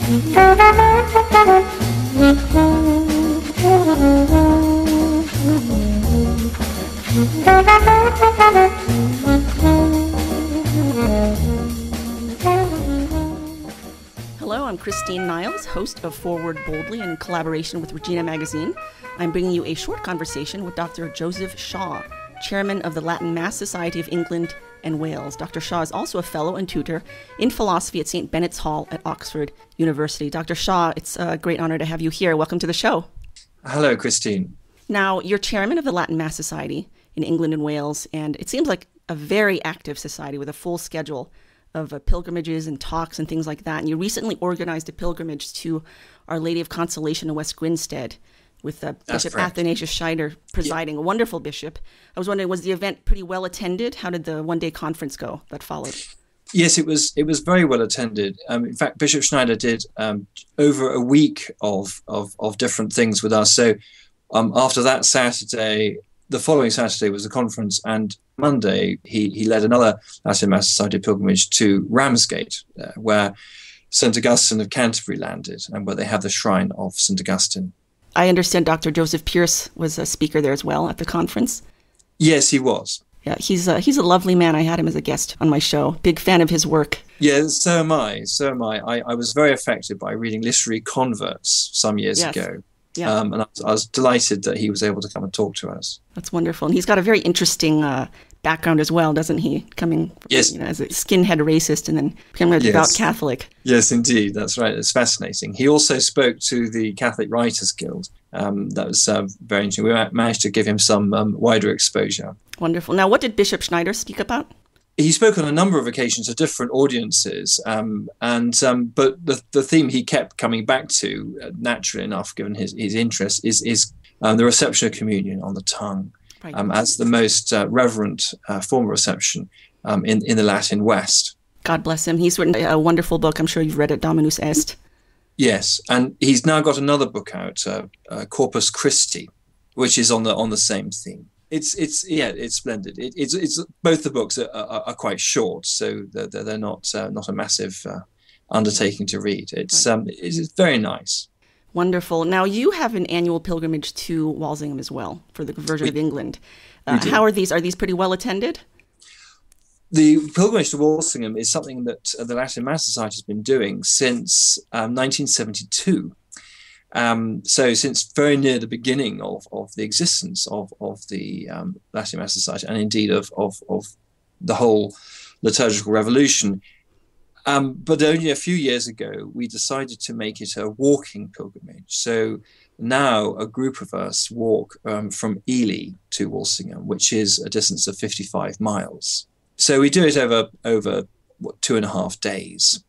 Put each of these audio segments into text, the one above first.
Hello, I'm Christine Niles, host of Forward Boldly in collaboration with Regina Magazine. I'm bringing you a short conversation with Dr. Joseph Shaw, chairman of the Latin Mass Society of England and Wales. Dr. Shaw is also a fellow and tutor in philosophy at St. Benet's Hall at Oxford University. Dr. Shaw, it's a great honor to have you here. Welcome to the show. Hello, Christine. Now, you're chairman of the Latin Mass Society in England and Wales, and it seems like a very active society with a full schedule of pilgrimages and talks and things like that. And you recently organized a pilgrimage to Our Lady of Consolation in West Grinstead with Bishop Athanasius Schneider presiding, a wonderful bishop. I was wondering, was the event pretty well attended? How did the one-day conference go that followed? Yes, it was very well attended. In fact, Bishop Schneider did over a week of different things with us. So after that Saturday, the following Saturday was the conference, and Monday he led another Latin Mass Society pilgrimage to Ramsgate, where St. Augustine of Canterbury landed, and where they have the shrine of St. Augustine. I understand Dr. Joseph Pearce was a speaker there as well at the conference. Yes, he was. Yeah, he's a lovely man. I had him as a guest on my show. Big fan of his work. Yeah, so am I. I was very affected by reading Literary Converts some years ago. Yeah. And I was delighted that he was able to come and talk to us. That's wonderful. And he's got a very interesting background as well, doesn't he? Coming yes. As a skinhead racist and then becoming a devout Catholic. Yes, indeed. That's right. It's fascinating. He also spoke to the Catholic Writers Guild. That was very interesting. We managed to give him some wider exposure. Wonderful. Now, what did Bishop Schneider speak about? He spoke on a number of occasions to different audiences, but the theme he kept coming back to, naturally enough, given his interest, is the reception of communion on the tongue, right. As the most reverent form of reception in the Latin West. God bless him. He's written a wonderful book. I'm sure you've read it, Dominus Est. Yes, and he's now got another book out, Corpus Christi, which is on the same theme. It's splendid. It's both the books are quite short, so they're not a massive undertaking to read. It's very nice. Wonderful. Now you have an annual pilgrimage to Walsingham as well for the Virgin of England. How are these? Are these pretty well attended? The pilgrimage to Walsingham is something that the Latin Mass Society has been doing since 1972. So since very near the beginning of the existence of the Latin Mass Society, and indeed of the whole liturgical revolution. But only a few years ago, we decided to make it a walking pilgrimage. So now a group of us walk from Ely to Walsingham, which is a distance of 55 miles. So we do it over 2.5 days.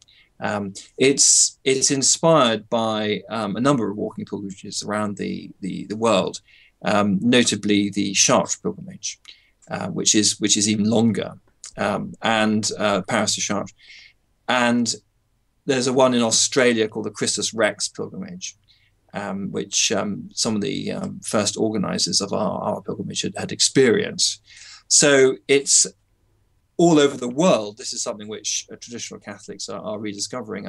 It's inspired by a number of walking pilgrimages around the world, notably the Chartres pilgrimage, which is even longer, and Paris to Chartres. And there's a one in Australia called the Christus Rex pilgrimage, which some of the first organizers of our pilgrimage had experienced. So it's all over the world. This is something which traditional Catholics are rediscovering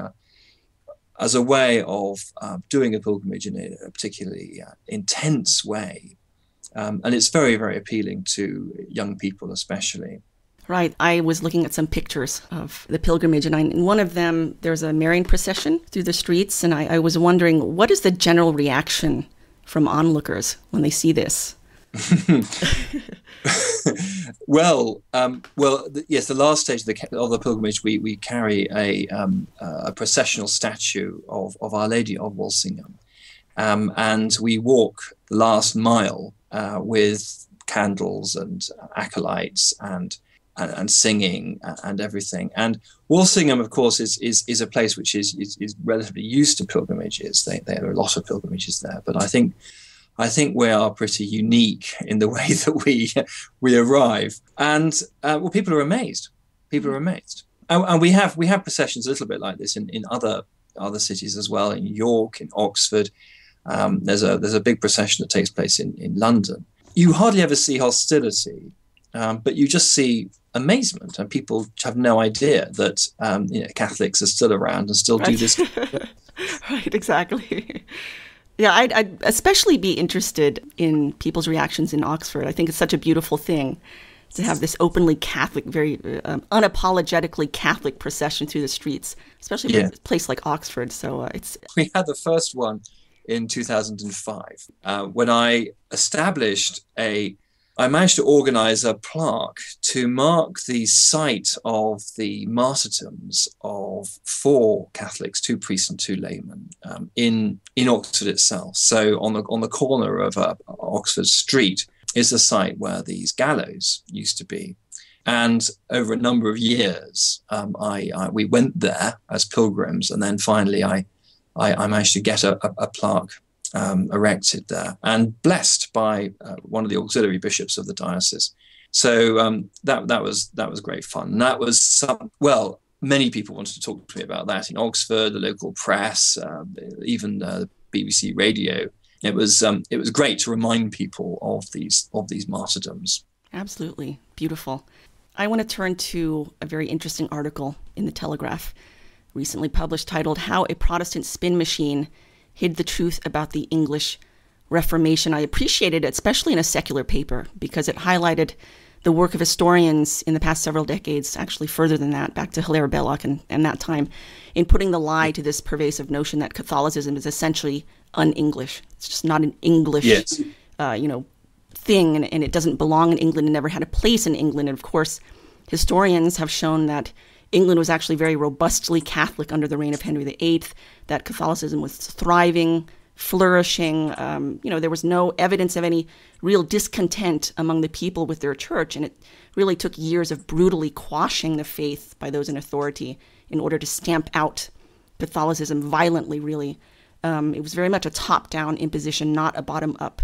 as a way of doing a pilgrimage in a particularly intense way. And it's very, very appealing to young people especially. Right. I was looking at some pictures of the pilgrimage, and in one of them, there's a Marian procession through the streets, and I was wondering, what is the general reaction from onlookers when they see this? Yes. The last stage of the pilgrimage, we carry a processional statue of Our Lady of Walsingham, and we walk the last mile with candles and acolytes and singing and everything. And Walsingham, of course, is a place which is relatively used to pilgrimages. There are a lot of pilgrimages there, but I think we are pretty unique in the way that we arrive. And people are amazed. And we have processions a little bit like this in other cities as well. In York, in Oxford, there's a big procession that takes place in London. You hardly ever see hostility, but you just see amazement, and people have no idea that Catholics are still around and still do this. Right, exactly. Yeah, I'd especially be interested in people's reactions in Oxford. I think it's such a beautiful thing to have this openly Catholic, very unapologetically Catholic procession through the streets, especially for a place like Oxford. So we had the first one in 2005 when I managed to organize a plaque to mark the site of the martyrdoms of 4 Catholics, 2 priests and 2 laymen, in Oxford itself. So on the corner of Oxford Street is the site where these gallows used to be. And over a number of years, we went there as pilgrims, and then finally I managed to get a plaque erected there and blessed by one of the auxiliary bishops of the diocese. So that was great fun. And that was many people wanted to talk to me about that in Oxford, the local press, even the BBC radio. It was great to remind people of these martyrdoms. Absolutely beautiful. I want to turn to a very interesting article in the Telegraph, recently published, titled "How a Protestant Spin Machine Hid the Truth About the English Reformation." I appreciated it, especially in a secular paper, because it highlighted the work of historians in the past several decades, actually further than that, back to Hilaire Belloc and that time, in putting the lie to this pervasive notion that Catholicism is essentially un-English. It's just not an English, thing, and it doesn't belong in England and never had a place in England. And of course, historians have shown that England was actually very robustly Catholic under the reign of Henry VIII, that Catholicism was thriving, flourishing. There was no evidence of any real discontent among the people with their church, and it really took years of brutally quashing the faith by those in authority in order to stamp out Catholicism violently, really. It was very much a top-down imposition, not a bottom-up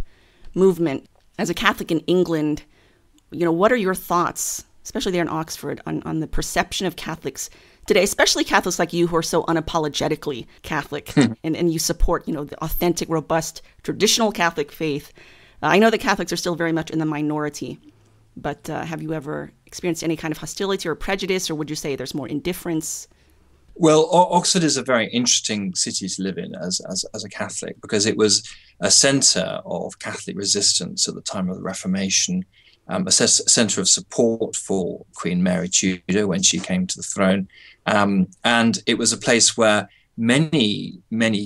movement. As a Catholic in England, what are your thoughts, especially there in Oxford, on the perception of Catholics today, especially Catholics like you who are so unapologetically Catholic and you support, the authentic, robust, traditional Catholic faith? I know that Catholics are still very much in the minority, but have you ever experienced any kind of hostility or prejudice, or would you say there's more indifference? Well, Oxford is a very interesting city to live in as a Catholic, because it was a centre of Catholic resistance at the time of the Reformation, a centre of support for Queen Mary Tudor when she came to the throne. And it was a place where many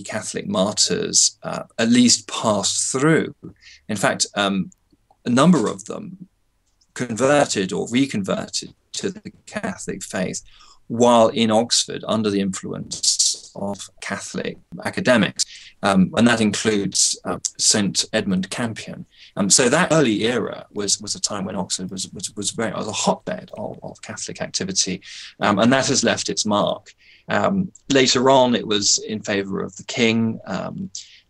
Catholic martyrs at least passed through. In fact, a number of them converted or reconverted to the Catholic faith while in Oxford under the influence of Catholic academics. And that includes St. Edmund Campion. So that early era was a time when Oxford was a hotbed of Catholic activity, and that has left its mark. Later on, it was in favour of the king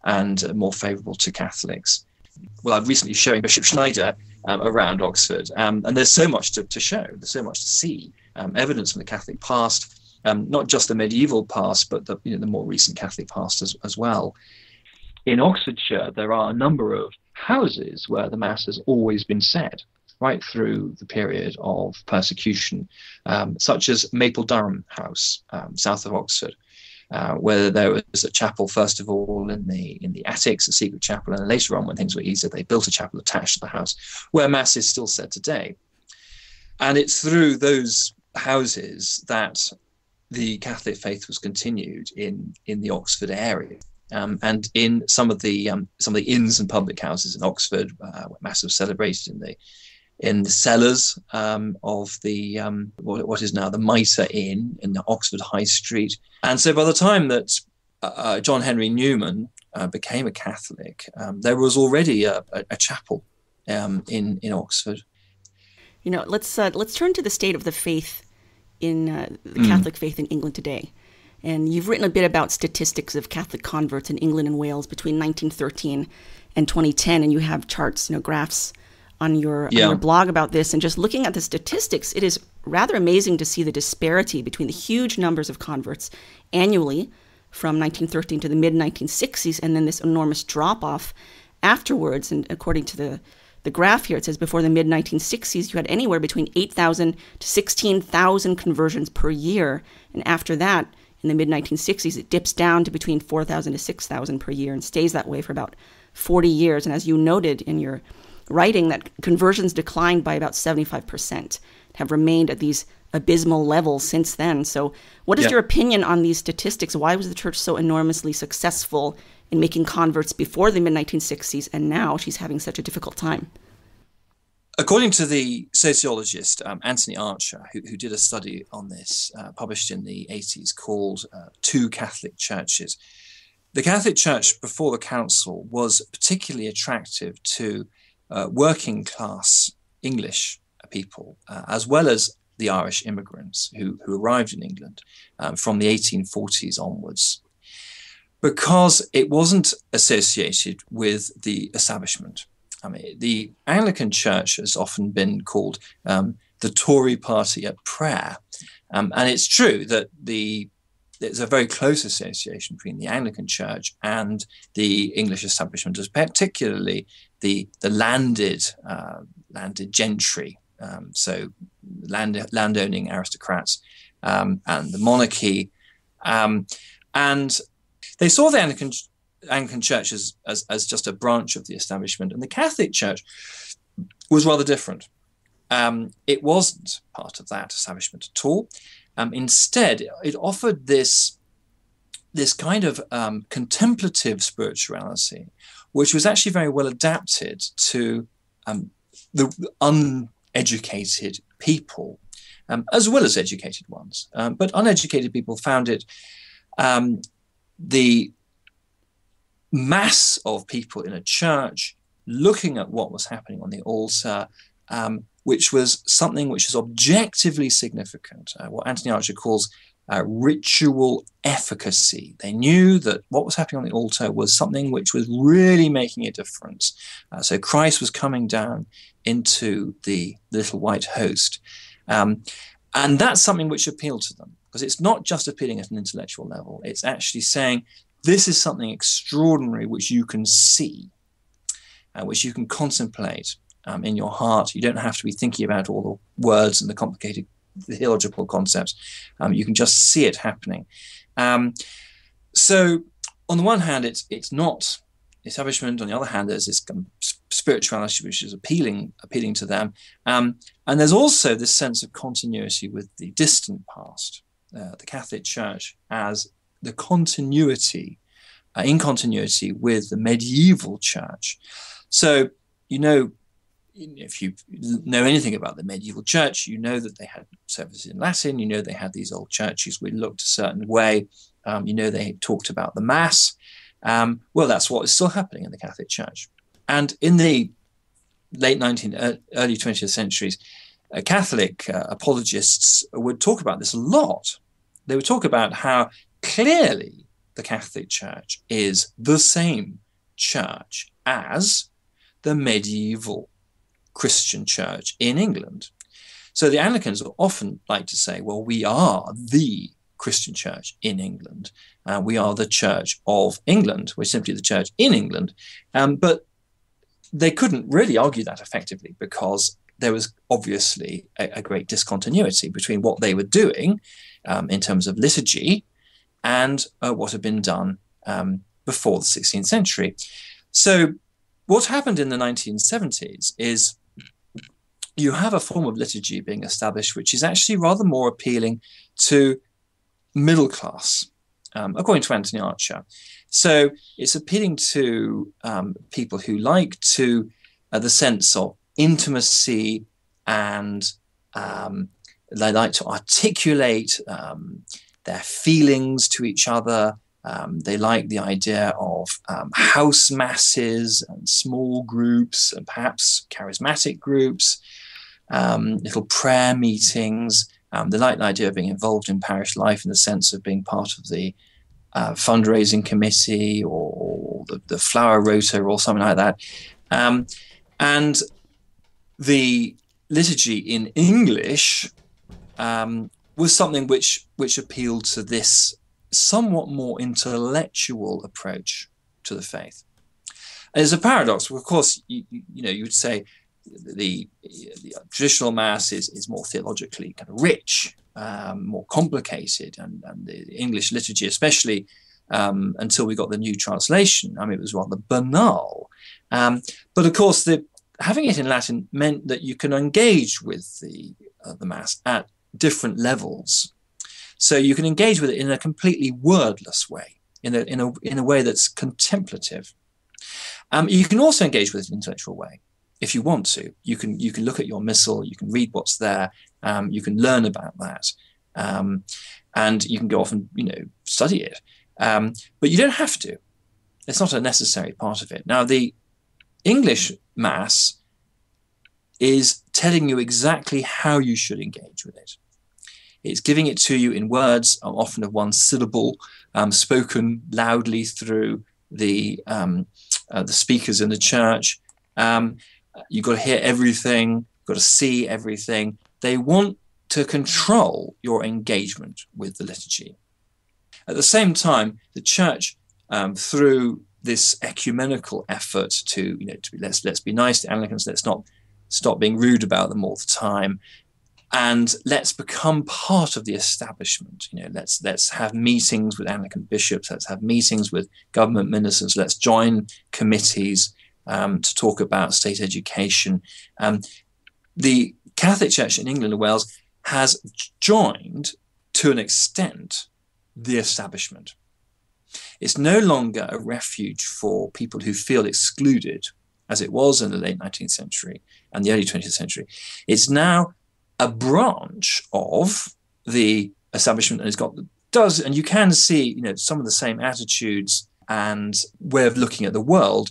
and more favourable to Catholics. Well, I'm recently showing Bishop Schneider around Oxford, and there's so much to show, there's so much to see, evidence from the Catholic past, not just the medieval past, but the more recent Catholic past as well. In Oxfordshire, there are a number of houses where the Mass has always been said, right through the period of persecution, such as Maple Durham House, south of Oxford, where there was a chapel, first of all, in the attics, a secret chapel, and later on, when things were easier, they built a chapel attached to the house, where Mass is still said today. And it's through those houses that the Catholic faith was continued in the Oxford area. And in some of the inns and public houses in Oxford, where Mass was celebrated in the cellars of the what is now the Mitre Inn in the Oxford High Street. And so by the time that John Henry Newman became a Catholic, there was already a chapel in Oxford. Let's turn to the state of the faith in the Catholic faith in England today. And you've written a bit about statistics of Catholic converts in England and Wales between 1913 and 2010, and you have charts, graphs on your blog about this. And just looking at the statistics, it is rather amazing to see the disparity between the huge numbers of converts annually from 1913 to the mid-1960s, and then this enormous drop-off afterwards. And according to the graph here, it says before the mid-1960s, you had anywhere between 8,000 to 16,000 conversions per year. And after that, in the mid-1960s, it dips down to between 4,000 to 6,000 per year and stays that way for about 40 years. And as you noted in your writing, that conversions declined by about 75%, have remained at these abysmal levels since then. So what is your opinion on these statistics? Why was the church so enormously successful in making converts before the mid-1960s, and now she's having such a difficult time? According to the sociologist Anthony Archer, who did a study on this, published in the 80s, called Two Catholic Churches, the Catholic Church before the Council was particularly attractive to working class English people, as well as the Irish immigrants who arrived in England from the 1840s onwards, because it wasn't associated with the establishment. I mean, the Anglican Church has often been called the Tory party at prayer. And it's true that there's a very close association between the Anglican Church and the English establishment, particularly the landed gentry, so landowning aristocrats and the monarchy. And they saw the Anglican Church as just a branch of the establishment, and the Catholic Church was rather different. It wasn't part of that establishment at all. Instead, it offered this kind of contemplative spirituality, which was actually very well adapted to the uneducated people, as well as educated ones. But uneducated people found it the mass of people in a church looking at what was happening on the altar, which was something which is objectively significant, what Anthony Archer calls ritual efficacy. They knew that what was happening on the altar was something which was really making a difference. So Christ was coming down into the little white host. And that's something which appealed to them, because it's not just appealing at an intellectual level. It's actually saying, this is something extraordinary which you can see, which you can contemplate in your heart. You don't have to be thinking about all the words and the complicated theological concepts. You can just see it happening. So on the one hand, it's not establishment. On the other hand, there's this kind of spirituality which is appealing to them. And there's also this sense of continuity with the distant past. The Catholic Church as the continuity, in continuity with the medieval church. So, if you know anything about the medieval church, you know that they had services in Latin, they had these old churches which looked a certain way, they talked about the Mass. Well, that's what is still happening in the Catholic Church. And in the late 19th, early 20th centuries, Catholic apologists would talk about this a lot. They would talk about how clearly the Catholic Church is the same church as the medieval Christian church in England. So the Anglicans often like to say, well, we are the Christian church in England. We are the Church of England. We're simply the church in England. But they couldn't really argue that effectively, because there was obviously a great discontinuity between what they were doing in terms of liturgy and what had been done before the 16th century. So what happened in the 1970s is you have a form of liturgy being established which is actually rather more appealing to middle class, according to Anthony Archer. So it's appealing to people who like to the sense of intimacy, and they like to articulate their feelings to each other. They like the idea of house masses and small groups and perhaps charismatic groups, little prayer meetings. They like the idea of being involved in parish life in the sense of being part of the fundraising committee or the flower rota or something like that. And the liturgy in English was something which appealed to this somewhat more intellectual approach to the faith. There's a paradox. Of course, you would say the traditional Mass is more theologically kind of rich, more complicated, and the English liturgy, especially until we got the new translation, I mean, it was rather banal. But of course, having it in Latin meant that you can engage with the Mass at different levels. So you can engage with it in a completely wordless way, in a way that's contemplative. You can also engage with it in an intellectual way, if you want to. You can look at your missal, you can read what's there, you can learn about that, and you can go off and study it. But you don't have to. It's not a necessary part of it. Now, the English Mass is telling you exactly how you should engage with it. It's giving it to you in words, often of one syllable, spoken loudly through the speakers in the church. You've got to hear everything, you've got to see everything. They want to control your engagement with the liturgy. At the same time, the church, through this ecumenical effort to let's be nice to Anglicans, let's not stop being rude about them all the time, and let's become part of the establishment. Let's have meetings with Anglican bishops, let's have meetings with government ministers, let's join committees to talk about state education. The Catholic Church in England and Wales has joined, to an extent, the establishment. It's no longer a refuge for people who feel excluded, as it was in the late 19th century and the early 20th century. It's now a branch of the establishment, and and you can see some of the same attitudes and way of looking at the world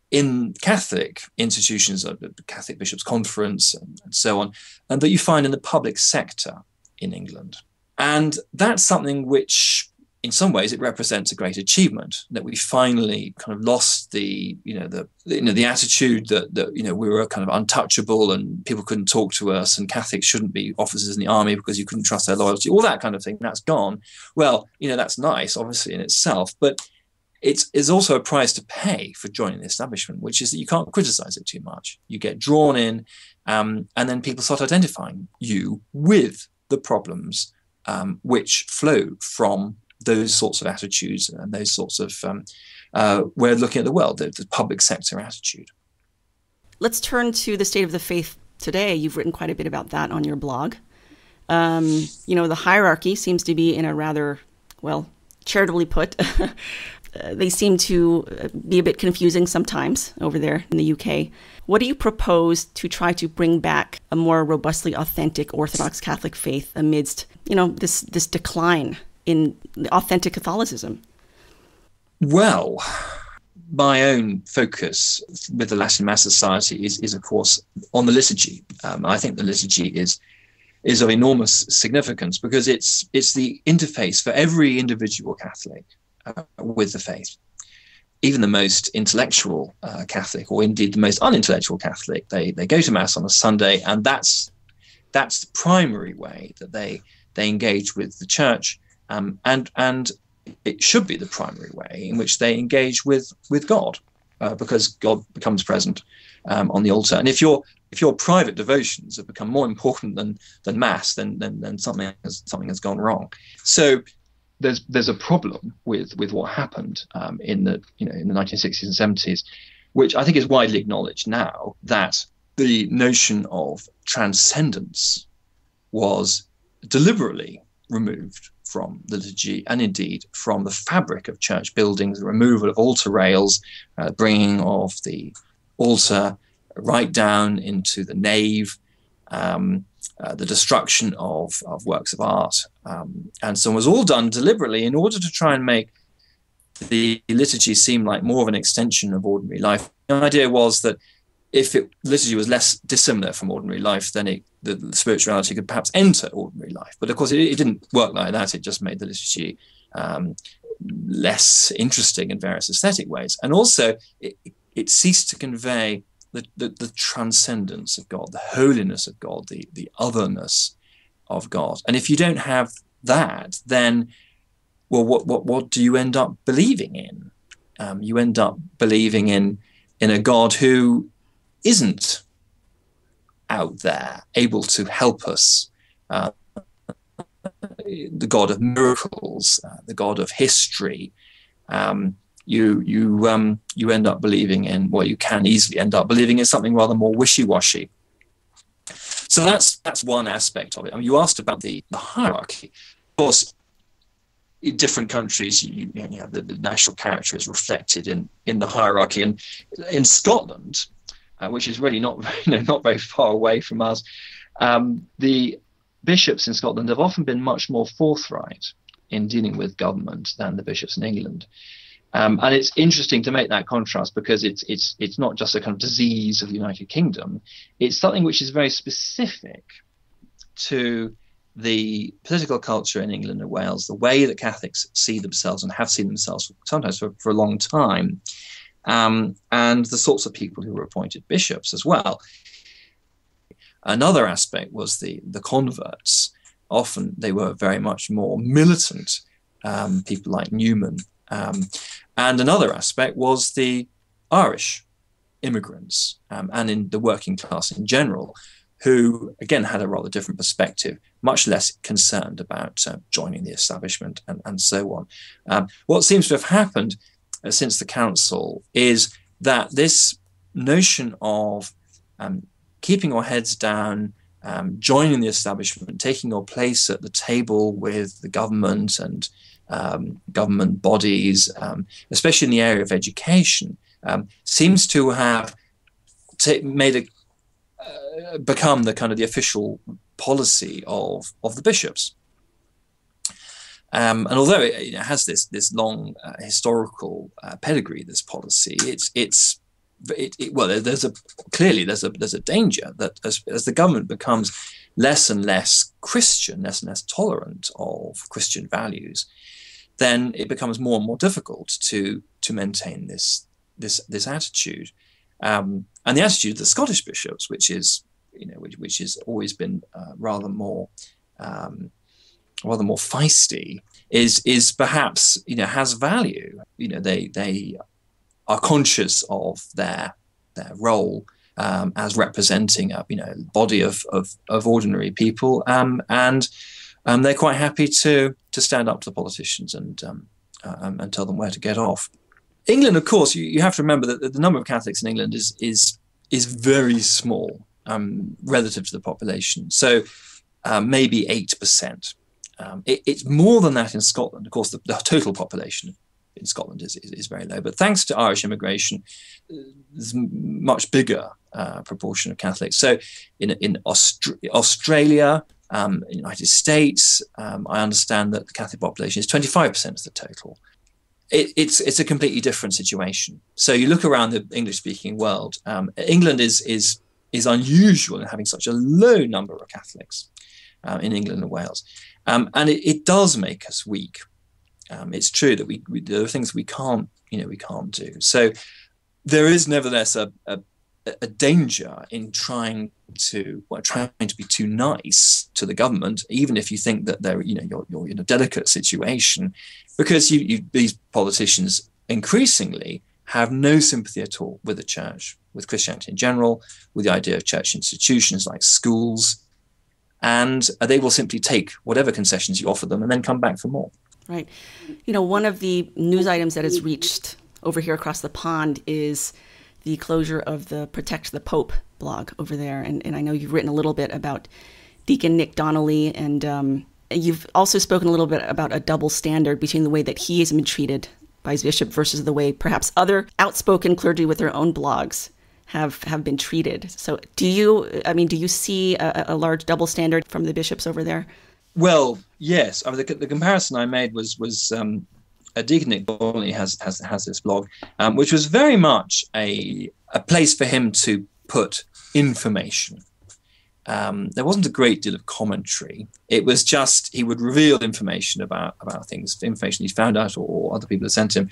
in Catholic institutions, the Catholic Bishops' Conference and so on, and that you find in the public sector in England. And that's something which, in some ways, it represents a great achievement, that we finally kind of lost the attitude that we were kind of untouchable and people couldn't talk to us, and Catholics shouldn't be officers in the army because you couldn't trust their loyalty, all that kind of thing. That's gone. Well, that's nice, obviously, in itself, but it's also a price to pay for joining the establishment, which is that you can't criticize it too much. You get drawn in, and then people start identifying you with the problems which flow from those sorts of attitudes and those sorts of way of looking at the world, the public sector attitude. Let's turn to the state of the faith today. You've written quite a bit about that on your blog. The hierarchy seems to be in a rather, charitably put, they seem to be a bit confusing sometimes over there in the UK. What do you propose to try to bring back a more robustly authentic Orthodox Catholic faith amidst, this decline in the authentic Catholicism? Well, my own focus with the Latin Mass Society is of course, on the liturgy. I think the liturgy is of enormous significance because it's the interface for every individual Catholic with the faith. Even the most intellectual Catholic, or indeed the most unintellectual Catholic, they go to Mass on a Sunday, and that's the primary way that they engage with the Church, and it should be the primary way in which they engage with God, because God becomes present on the altar. And if your private devotions have become more important than Mass, then something has gone wrong. So there's a problem with what happened in the 1960s and 70s, which I think is widely acknowledged now, that the notion of transcendence was deliberately removed from the liturgy and indeed from the fabric of church buildings, the removal of altar rails, bringing of the altar right down into the nave, the destruction of works of art, and so on, was all done deliberately in order to try and make the liturgy seem like more of an extension of ordinary life. The idea was that if liturgy was less dissimilar from ordinary life, then the spirituality could perhaps enter ordinary life. But of course, it didn't work like that. It just made the liturgy less interesting in various aesthetic ways. And also, it ceased to convey the transcendence of God, the holiness of God, the otherness of God. And if you don't have that, then, well, what do you end up believing in? You end up believing in a God who isn't out there able to help us the God of miracles, the God of history, you end up believing in, well, you can easily end up believing in something rather more wishy-washy. So that's one aspect of it. I mean, you asked about the hierarchy. Of course, in different countries, the national character is reflected in the hierarchy. And in Scotland, which is really not very far away from us, the bishops in Scotland have often been much more forthright in dealing with government than the bishops in England. And it's interesting to make that contrast, because it's not just a kind of disease of the United Kingdom. It's something which is very specific to the political culture in England and Wales, the way that Catholics see themselves and have seen themselves sometimes for a long time, and the sorts of people who were appointed bishops as well. Another aspect was the converts. Often they were very much more militant, people like Newman. And another aspect was the Irish immigrants, and in the working class in general, who, again, had a rather different perspective, much less concerned about joining the establishment and so on. What seems to have happened since the council is that this notion of keeping your heads down, joining the establishment, taking your place at the table with the government and government bodies, especially in the area of education, seems to have become the kind of the official policy of the bishops. And although it has this long historical pedigree, this policy, there's a danger that as the government becomes less and less Christian, less and less tolerant of Christian values, then it becomes more and more difficult to maintain this attitude. And the attitude of the Scottish bishops, which has always been rather more feisty, is perhaps has value. They are conscious of their role as representing a body of ordinary people, and they're quite happy to stand up to the politicians and tell them where to get off. England, of course, you have to remember that the number of Catholics in England is very small relative to the population. So maybe 8%. It's more than that in Scotland. Of course, the total population in Scotland is very low. But thanks to Irish immigration, there's a much bigger proportion of Catholics. So in Australia, in the United States, I understand that the Catholic population is 25% of the total. It's a completely different situation. So you look around the English-speaking world, England is unusual in having such a low number of Catholics in England and Wales, and it does make us weak. It's true that we there are things we can't do. So there is nevertheless a danger in trying to be too nice to the government, even if you think that you're in a delicate situation, because these politicians increasingly have no sympathy at all with the church, with Christianity in general, with the idea of church institutions like schools, and they will simply take whatever concessions you offer them and then come back for more. Right. One of the news items that has reached over here across the pond is the closure of the Protect the Pope blog over there. And I know you've written a little bit about Deacon Nick Donnelly, and you've also spoken a little bit about a double standard between the way that he has been treated by his bishop versus the way perhaps other outspoken clergy with their own blogs have been treated. So do you see a large double standard from the bishops over there? Well, yes. I mean, the comparison I made was Deacon Nick Donnelly has this blog, which was very much a place for him to put information. There wasn't a great deal of commentary. It was just he would reveal information about things, information he found out or other people had sent him.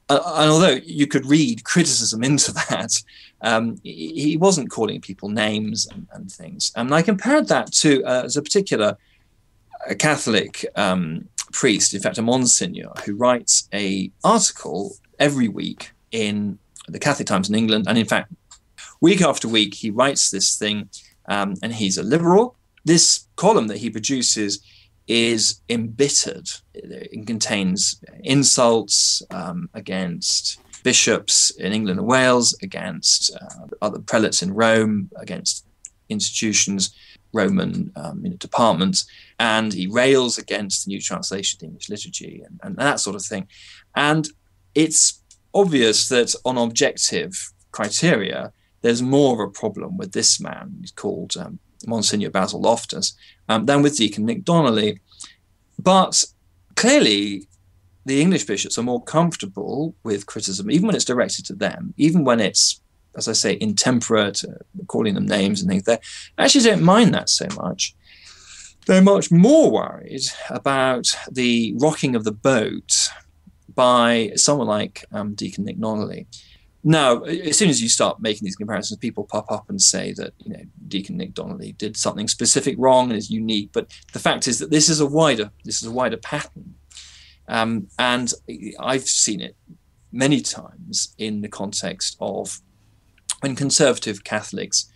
And although you could read criticism into that, he wasn't calling people names and things. And I compared that to as a particular Catholic priest, in fact, a Monsignor, who writes an article every week in the Catholic Times in England. And in fact, week after week, he writes this thing, and he's a liberal. This column that he produces is embittered. It contains insults against bishops in England and Wales, against other prelates in Rome, against institutions, Roman departments, and he rails against the new translation of the English liturgy and that sort of thing. And it's obvious that on objective criteria, there's more of a problem with this man, who's called Monsignor Basil Loftus, than with Deacon Nick Donnelly. But clearly, the English bishops are more comfortable with criticism, even when it's directed to them, even when it's, as I say, intemperate, calling them names and things. They actually don't mind that so much. They're much more worried about the rocking of the boat by someone like Deacon Nick Donnelly. Now, as soon as you start making these comparisons, people pop up and say that, Deacon Nick Donnelly did something specific wrong and is unique. But the fact is that this is a wider pattern. And I've seen it many times in the context of when conservative Catholics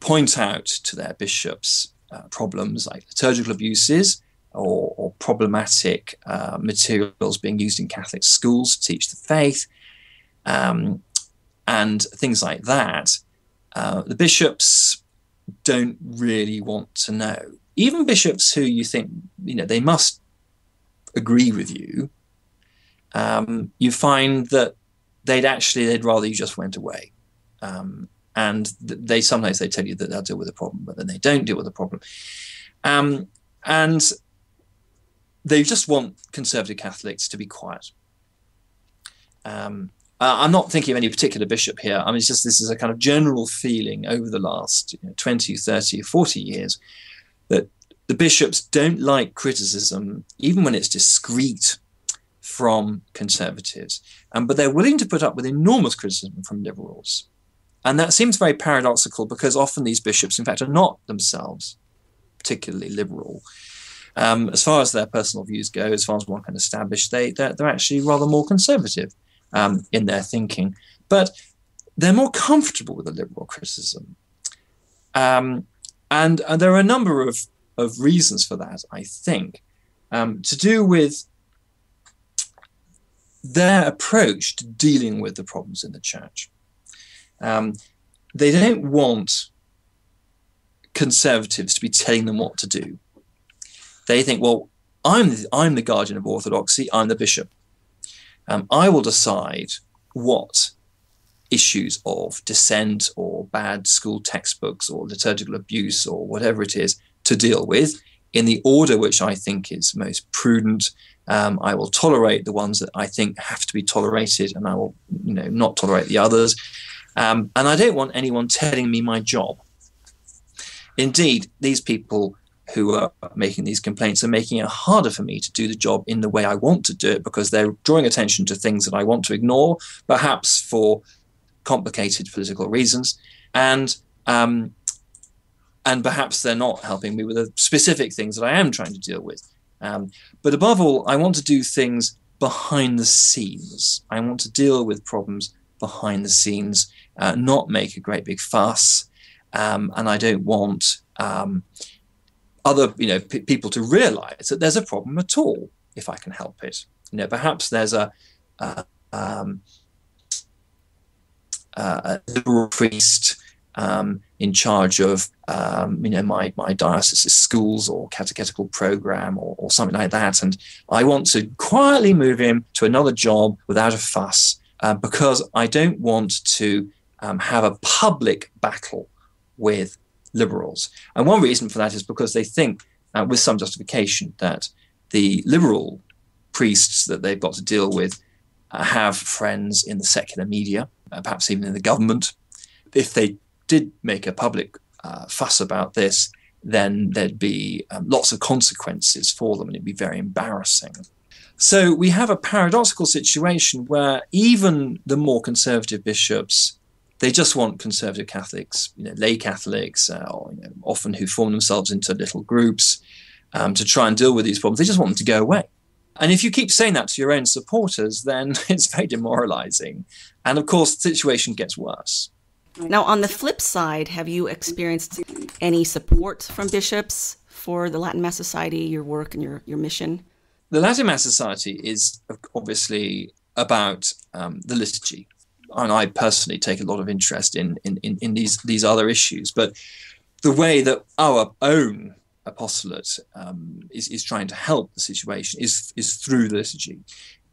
point out to their bishops problems like liturgical abuses or problematic materials being used in Catholic schools to teach the faith, and things like that. The bishops don't really want to know. Even bishops who you think, they must agree with you, you find that they'd rather you just went away. And sometimes they tell you that they'll deal with the problem, but then they don't deal with the problem. And they just want conservative Catholics to be quiet. I'm not thinking of any particular bishop here. I mean, it's just this is a kind of general feeling over the last 20, 30, 40 years that the bishops don't like criticism, even when it's discreet, from conservatives. But they're willing to put up with enormous criticism from liberals. And that seems very paradoxical because often these bishops, in fact, are not themselves particularly liberal. As far as their personal views go, as far as one can establish, they're actually rather more conservative in their thinking. But they're more comfortable with the liberal criticism. And there are a number of reasons for that, I think, to do with their approach to dealing with the problems in the church. They don't want conservatives to be telling them what to do. They think, well, I'm the guardian of orthodoxy, I'm the bishop. I will decide what issues of dissent or bad school textbooks or liturgical abuse or whatever it is to deal with in the order which I think is most prudent. I will tolerate the ones that I think have to be tolerated, and I will, not tolerate the others. And I don't want anyone telling me my job. Indeed, these people who are making these complaints are making it harder for me to do the job in the way I want to do it, because they're drawing attention to things that I want to ignore, perhaps for complicated political reasons. And perhaps they're not helping me with the specific things that I am trying to deal with. But above all, I want to do things behind the scenes. I want to deal with problems behind the scenes, not make a great big fuss. And I don't want other people to realize that there's a problem at all, if I can help it. Perhaps there's a liberal priest in charge of my diocese's schools or catechetical program or something like that, and I want to quietly move him to another job without a fuss, because I don't want to have a public battle with liberals. And one reason for that is because they think, with some justification, that the liberal priests that they've got to deal with have friends in the secular media, perhaps even in the government. If they did make a public fuss about this, then there'd be lots of consequences for them, and it'd be very embarrassing. So we have a paradoxical situation where even the more conservative bishops, they just want conservative Catholics, lay Catholics, or often who form themselves into little groups to try and deal with these problems. They just want them to go away. And if you keep saying that to your own supporters, then it's very demoralizing. And of course, the situation gets worse. Now, on the flip side, have you experienced any support from bishops for the Latin Mass Society, your work and your mission? The Latin Mass Society is obviously about the liturgy. And I personally take a lot of interest in these other issues. But the way that our own apostolate is trying to help the situation is through the liturgy.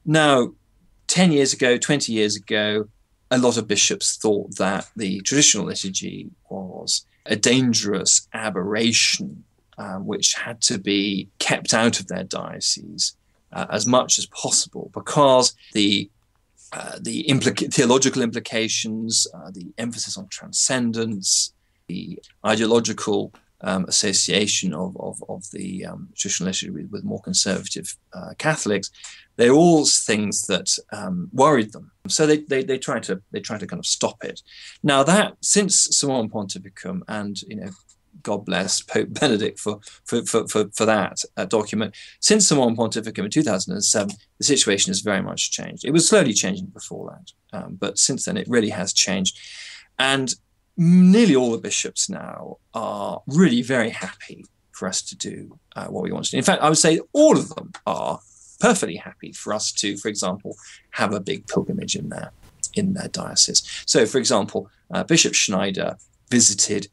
Now, 10 years ago, 20 years ago, a lot of bishops thought that the traditional liturgy was a dangerous aberration, which had to be kept out of their diocese as much as possible, because the theological implications, the emphasis on transcendence, the ideological association of the traditional liturgy with more conservative Catholics, they're all things that worried them. So they try to kind of stop it. Now that since Summorum Pontificum, and God bless Pope Benedict for that document. Since Summorum Pontificum in 2007, the situation has very much changed. It was slowly changing before that, but since then it really has changed. And nearly all the bishops now are really very happy for us to do what we want to do. In fact, I would say all of them are perfectly happy for us to, for example, have a big pilgrimage in their diocese. So, for example, Bishop Schneider visited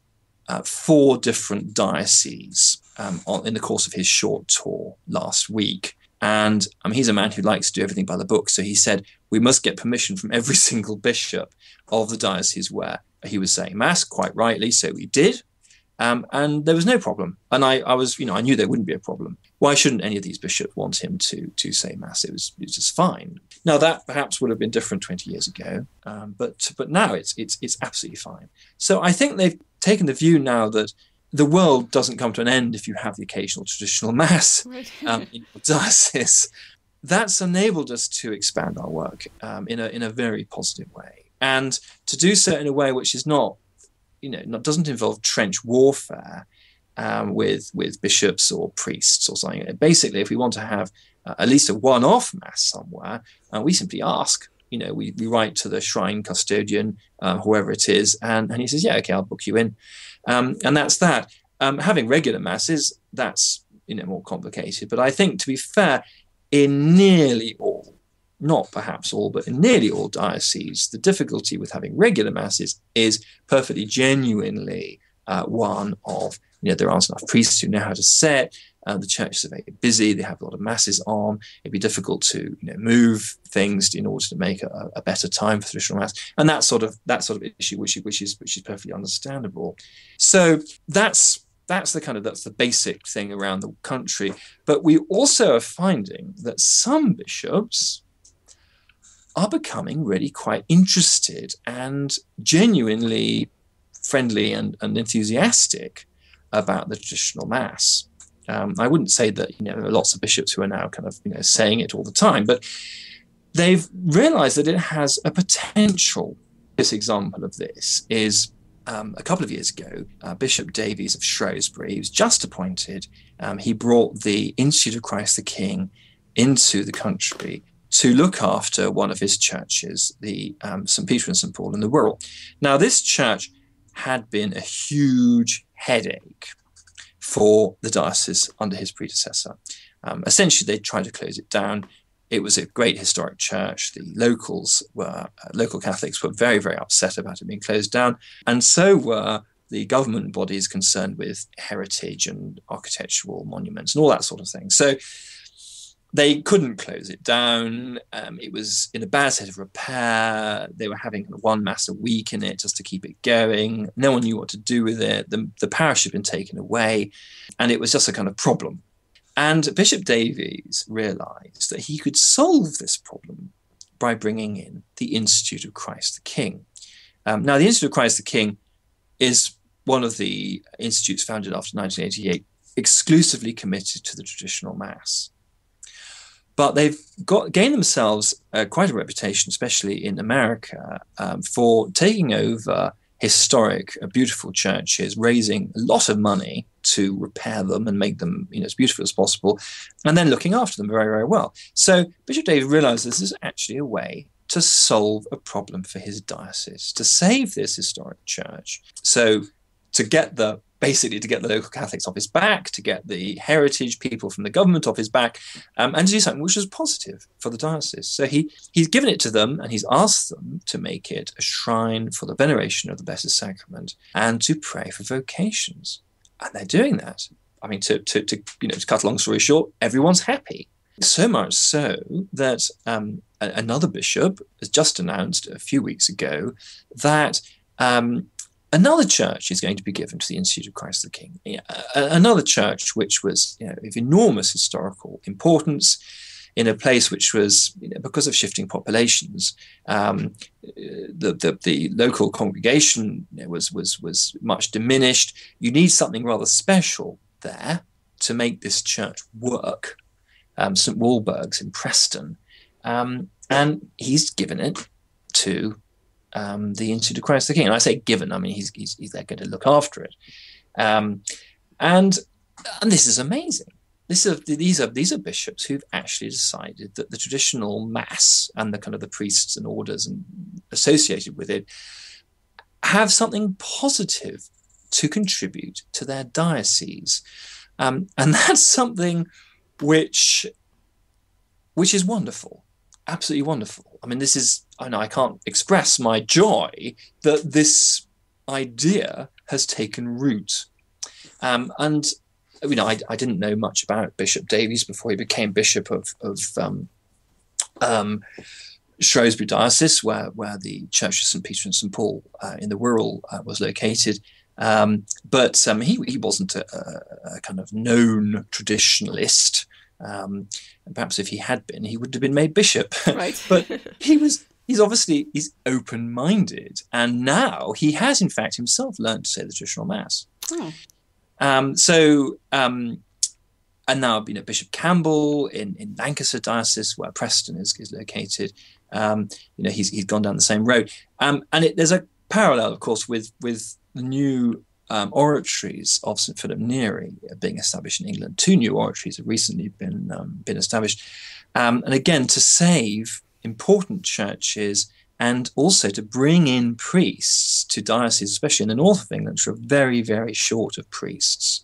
4 different dioceses in the course of his short tour last week. And he's a man who likes to do everything by the book. So he said, we must get permission from every single bishop of the diocese where he was saying Mass, quite rightly. So we did. And there was no problem. And I was, I knew there wouldn't be a problem. Why shouldn't any of these bishops want him to say Mass? It was just fine. Now that perhaps would have been different 20 years ago, but now it's absolutely fine. So I think they've taken the view now that the world doesn't come to an end if you have the occasional traditional Mass right. In your diocese. That's enabled us to expand our work in a very positive way, and to do so in a way which is not doesn't involve trench warfare with bishops or priests or something. Basically, if we want to have at least a one-off Mass somewhere, we simply ask. We write to the shrine custodian, whoever it is, and he says, yeah, okay, I'll book you in. And that's that. Having regular Masses, that's more complicated. But I think, to be fair, in nearly all, not perhaps all, but in nearly all dioceses, the difficulty with having regular Masses is perfectly genuinely one of, there aren't enough priests who know how to say it. The churches are very busy. They have a lot of Masses on. It'd be difficult to move things in order to make a better time for traditional Mass, and that sort of issue, which is perfectly understandable. So that's the basic thing around the country. But we also are finding that some bishops are becoming really quite interested and genuinely friendly and enthusiastic about the traditional Mass. I wouldn't say that there are lots of bishops who are now kind of saying it all the time, but they've realized that it has a potential. This example of this is a couple of years ago, Bishop Davies of Shrewsbury, he was just appointed. He brought the Institute of Christ the King into the country to look after one of his churches, the St. Peter and St. Paul in the Wirral. Now, this church had been a huge headache for the diocese under his predecessor. Essentially, they tried to close it down. It was a great historic church. The local Catholics were very, very upset about it being closed down, and so were the government bodies concerned with heritage and architectural monuments and all that sort of thing. So they couldn't close it down. It was in a bad state of repair. They were having one Mass a week in it just to keep it going. No one knew what to do with it. The parish had been taken away, and it was just a kind of problem. And Bishop Davies realized that he could solve this problem by bringing in the Institute of Christ the King. Now, the Institute of Christ the King is one of the institutes founded after 1988, exclusively committed to the traditional Mass. But they've gained themselves quite a reputation, especially in America, for taking over historic, beautiful churches, raising a lot of money to repair them and make them as beautiful as possible, and then looking after them very, very well. So Bishop Davies realized this is actually a way to solve a problem for his diocese, to save this historic church. So to get the basically to get the local Catholics off his back, to get the heritage people from the government off his back, and to do something which was positive for the diocese. So he's given it to them, and he's asked them to make it a shrine for the veneration of the Blessed Sacrament and to pray for vocations. And they're doing that. I mean, to cut a long story short, everyone's happy. So much so that another bishop has just announced a few weeks ago that another church is going to be given to the Institute of Christ the King. Another church which was of enormous historical importance in a place which was, because of shifting populations, the local congregation was much diminished. You need something rather special there to make this church work. St. Walburg's in Preston, and he's given it to the Institute of Christ the King. And I say given, I mean he's there going to look after it, and this is amazing. These are bishops who've actually decided that the traditional mass and the kind of the priests and orders and associated with it have something positive to contribute to their diocese, and that's something which is wonderful, absolutely wonderful. I mean, I know I can't express my joy that this idea has taken root. And I didn't know much about Bishop Davies before he became Bishop of Shrewsbury Diocese, where the Church of St. Peter and St. Paul in the Wirral was located. But he wasn't a kind of known traditionalist. And perhaps if he had been, he would have been made bishop. Right. But he's open-minded, and now he has in fact himself learned to say the traditional mass. Oh. And now Bishop Campbell in Lancaster Diocese, where Preston is located, he's gone down the same road. And there's a parallel, of course, with the new oratories of St. Philip Neri being established in England. 2 new oratories have recently been established. And again, to save important churches and also to bring in priests to dioceses, especially in the north of England, which are very, very short of priests.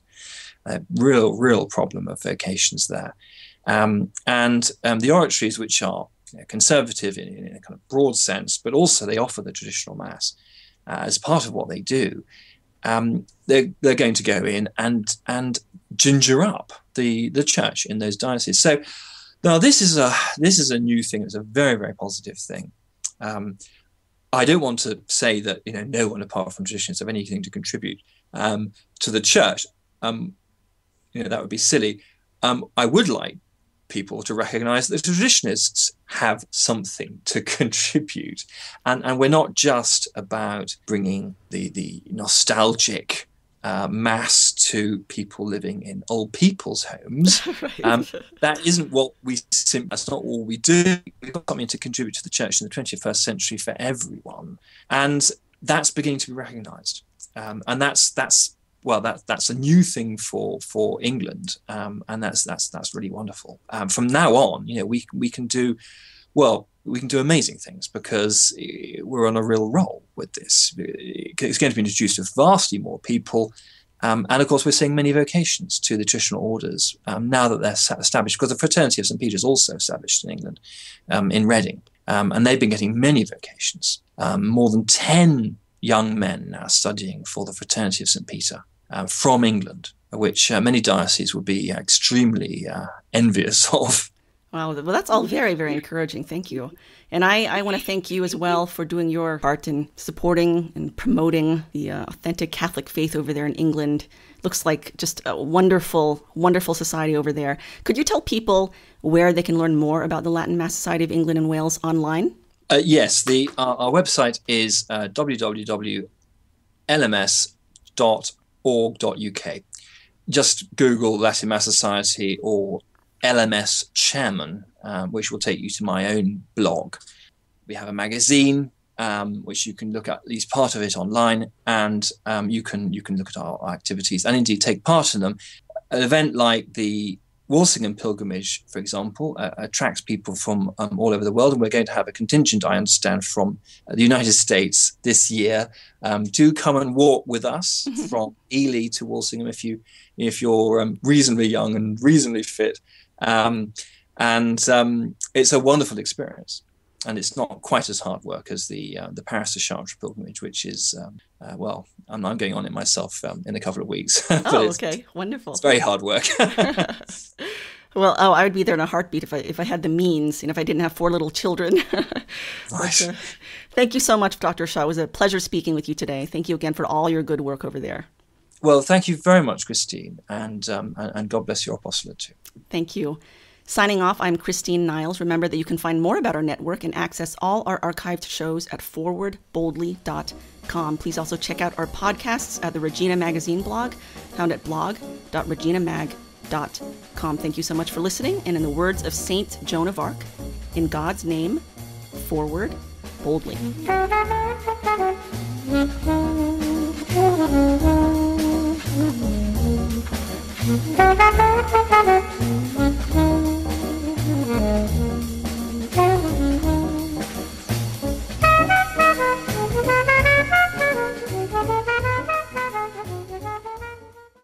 Real problem of vocations there. And the oratories, which are conservative in a kind of broad sense, but also they offer the traditional mass as part of what they do. They're going to go in and ginger up the church in those dioceses. So now this is a new thing. It's a very, very positive thing. I don't want to say that no one apart from traditionalists have anything to contribute to the church. That would be silly. I would like people to recognise that the traditionalists have something to contribute, and we're not just about bringing the nostalgic mass to people living in old people's homes. Right. That isn't what that's not all we do. We've got something to contribute to the church in the 21st century for everyone, and that's beginning to be recognised. And that's a new thing for England, and that's really wonderful. From now on, we can do amazing things because we're on a real roll with this. It's going to be introduced to vastly more people, and of course we're seeing many vocations to the traditional orders now that they're established, because the Fraternity of St. Peter is also established in England, in Reading, and they've been getting many vocations. More than 10 young men now studying for the Fraternity of St. Peter. From England, which many dioceses would be extremely envious of. Wow, well, that's all very, very encouraging. Thank you. And I want to thank you as well for doing your part in supporting and promoting the authentic Catholic faith over there in England. Looks like just a wonderful, wonderful society over there. Could you tell people where they can learn more about the Latin Mass Society of England and Wales online? Yes, our website is www.lms.org.uk. Just Google Latin Mass Society or LMS Chairman, which will take you to my own blog. We have a magazine, which you can look at least part of it online, and you can look at our activities and indeed take part in them. An event like the Walsingham Pilgrimage, for example, attracts people from all over the world, and we're going to have a contingent, I understand, from the United States this year. Do come and walk with us from Ely to Walsingham if you're reasonably young and reasonably fit, and it's a wonderful experience. And it's not quite as hard work as the Paris to Chartres pilgrimage, which is, I'm going on it myself in a couple of weeks. Oh, okay. Wonderful. It's very hard work. Well, I would be there in a heartbeat if I had the means and if I didn't have 4 little children. Right. Thank you so much, Dr. Shaw. It was a pleasure speaking with you today. Thank you again for all your good work over there. Well, thank you very much, Christine, and God bless your apostolate too. Thank you. Signing off, I'm Christine Niles. Remember that you can find more about our network and access all our archived shows at forwardboldly.com. Please also check out our podcasts at the Regina Magazine blog, found at blog.reginamag.com. Thank you so much for listening. And in the words of Saint Joan of Arc, in God's name, forward boldly.